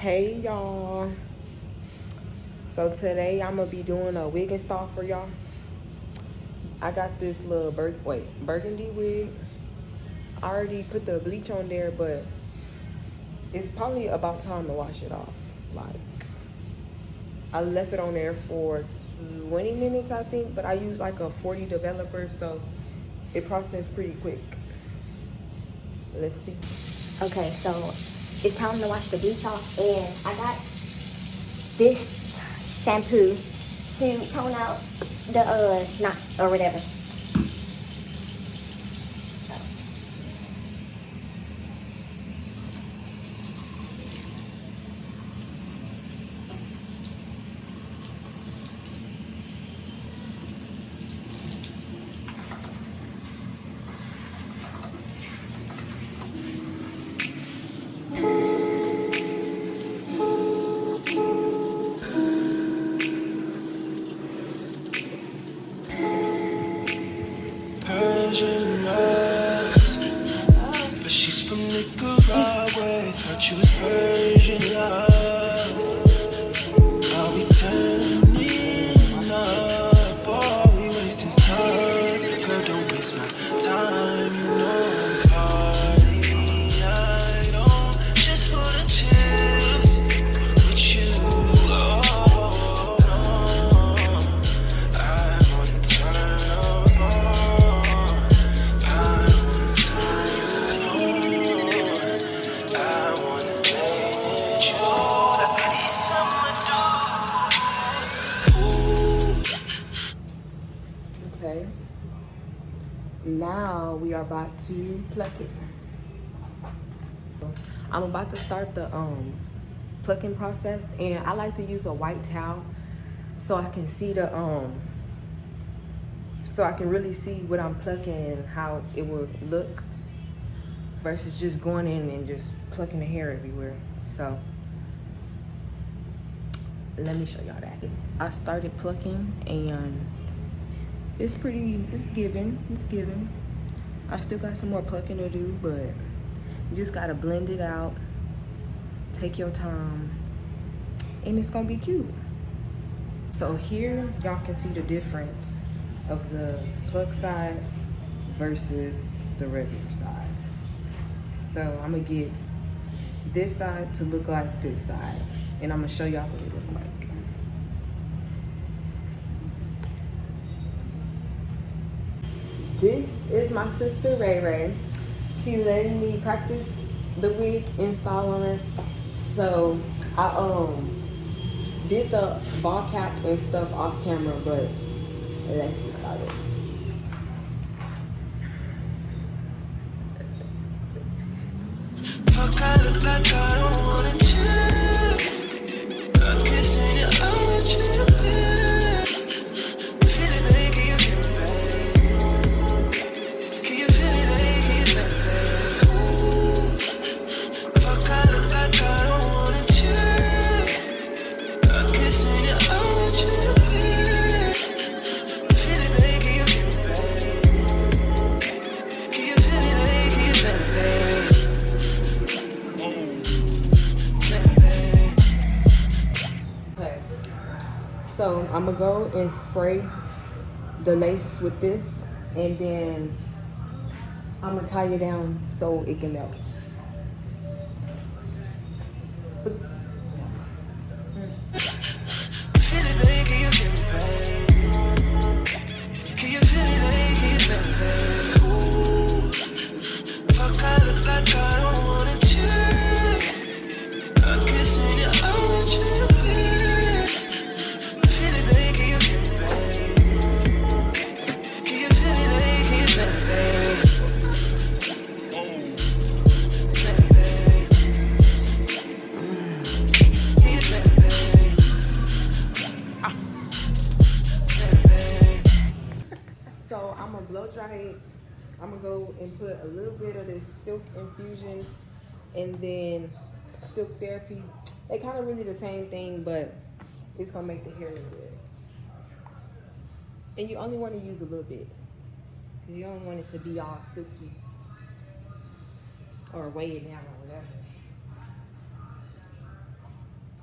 Hey y'all, so today I'm gonna be doing a wig install for y'all. I got this little burgundy wig. I already put the bleach on there, but it's probably about time to wash it off. Like, I left it on there for 20 minutes, I think, but I use like a 40 developer, so it processed pretty quick. Let's see. Okay, so it's time to wash the bleach off, and I got this shampoo to tone out the knots or whatever. Persian eyes, but she's from Nicaragua. Thought she was Persian love. Are we turning up? Are we wasting time? Girl, don't waste my time. No party. I don't just wanna chill with you. Oh, no. I wanna turn up on. I wanna turn on. I wanna let you. That's what I need someone to do. Okay. Now we are about to pluck it. I'm about to start the plucking process, and I like to use a white towel so I can see the so I can really see what I'm plucking and how it would look versus just going in and just plucking the hair everywhere. So let me show y'all that. I started plucking and it's giving. I still got some more plucking to do, but you just gotta blend it out, take your time, and it's gonna be cute. So here y'all can see the difference of the pluck side versus the regular side. So I'm gonna get this side to look like this side, and I'm gonna show y'all what it look like. This is my sister Ray Ray. She letting me practice the wig install on her. So I did the ball cap and stuff off camera, but let's get started. Fuck, I look like I don't wanna chill. I'm kissing you, I want you to feel it, baby, can you feel it, baby? Can you feel it, baby, fuck, I look like I don't wanna chill. I'm kissing you, I want you to feel it, baby, can you feel it, baby? Can you feel it, baby, can you feel it, baby? Okay, so I'm gonna go and spray the lace with this, and then I'm gonna tie it down so it can melt. Feel it, baby, can you feel it, baby? Can you feel it, baby, can you feel it, baby? Fuck, I look like I don't wanna chill. I'm kissing you, I want you to feel it, baby, can you feel it, baby? Can you feel it, baby, can you feel it, baby? So I'm gonna blow dry it. I'm gonna go and put a little bit of this silk infusion and then silk therapy. They kind of really the same thing, but it's gonna make the hair look good. And you only want to use a little bit, because you don't want it to be all silky or weigh it down or whatever.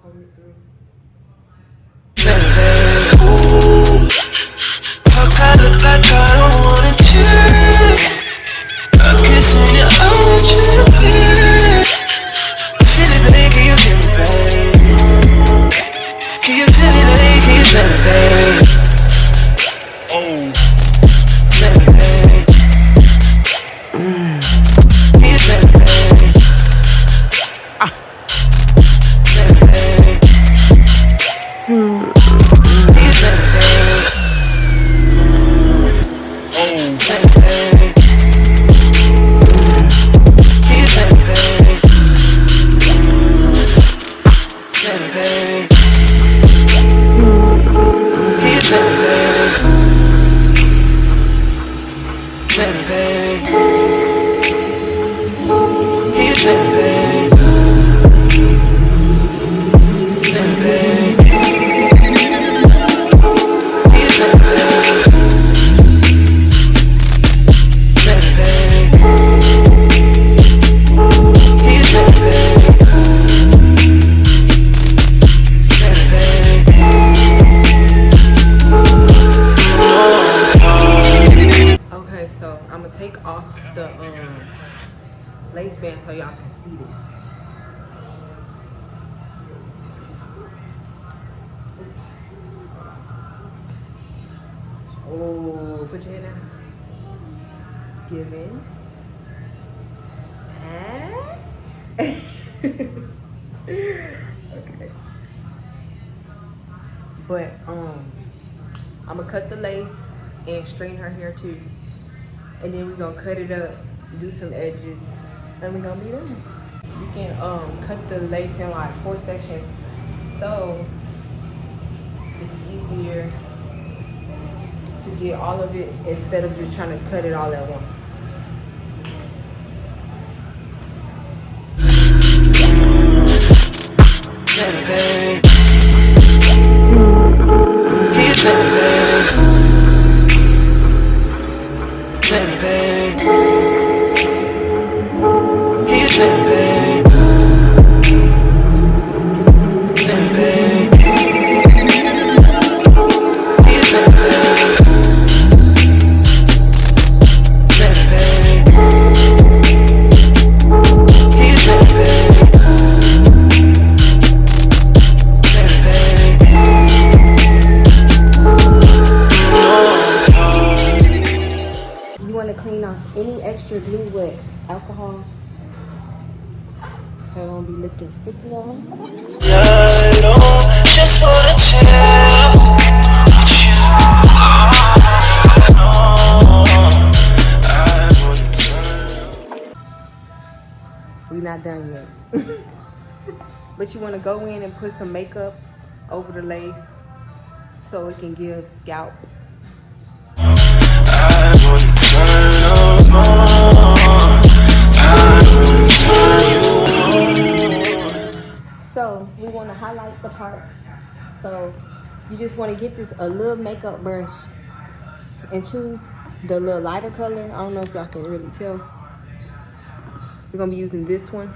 hold it through. Fuck, I look like I don't wanna chill. A kiss in your orange juice. Feel it, baby, can you feel me, babe? Can you feel me, babe? Can you feel me, babe? Oh, feel me, babe. Can you feel me, babe? Feel me, babe. Can you feel me, babe? Oh, feel me, babe. Can you feel me, babe? Feel me, babe. Can you feel me, babe? Feel me, babe. Can you feel me, babe? Feel me, babe. Can you feel me, babe? Feel me, babe. Can you feel me, babe? Feel me, babe. Okay, so I'm gonna take off the lace band so y'all can see this. Oh, put your head down. It's giving. Okay. But I'm gonna cut the lace and straighten her hair too. And then we're gonna cut it up, do some edges, and we're gonna be done. You can cut the lace in like 4 sections, so it's easier to get all of it instead of just trying to cut it all at once. Feel me, babe. Can you feel me, babe? Feel me, babe. Can you feel me, babe? Feel me, babe. Can you feel me, babe? Feel me, babe. Can you feel me, babe? Feel me, babe. You want to clean off any extra glue with alcohol so it won't be looking sticky on it. I know, just wanna chill with you. I wanna turn. We not done yet. But you want to go in and put some makeup over the lace so it can give scalp. I wanna turn on. I wanna turn you on. So we want to highlight the part. So you just want to get this a little makeup brush and choose the little lighter color. I don't know if y'all can really tell. We're gonna be using this one.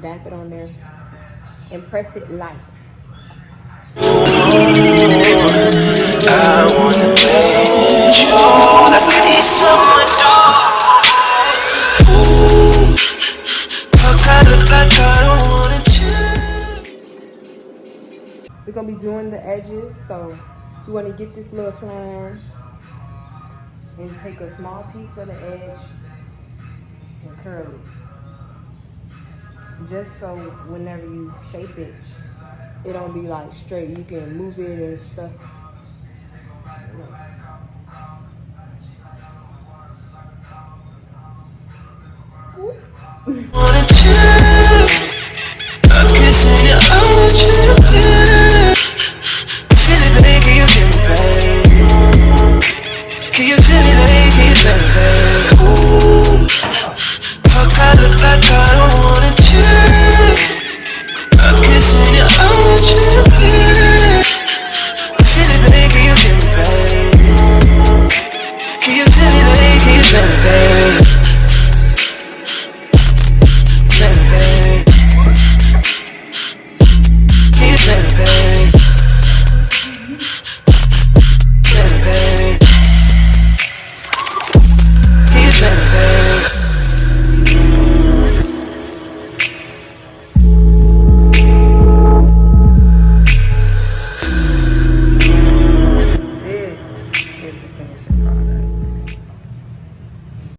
Dap it on there and press it light. I wanna let you on. I feel someone do. Fuck, I look like I don't wanna chill. We're gonna be doing the edges, so you want to get this little flat iron and take a small piece of the edge and curl it. Just so whenever you shape it, it don't be like straight. You can move it and stuff.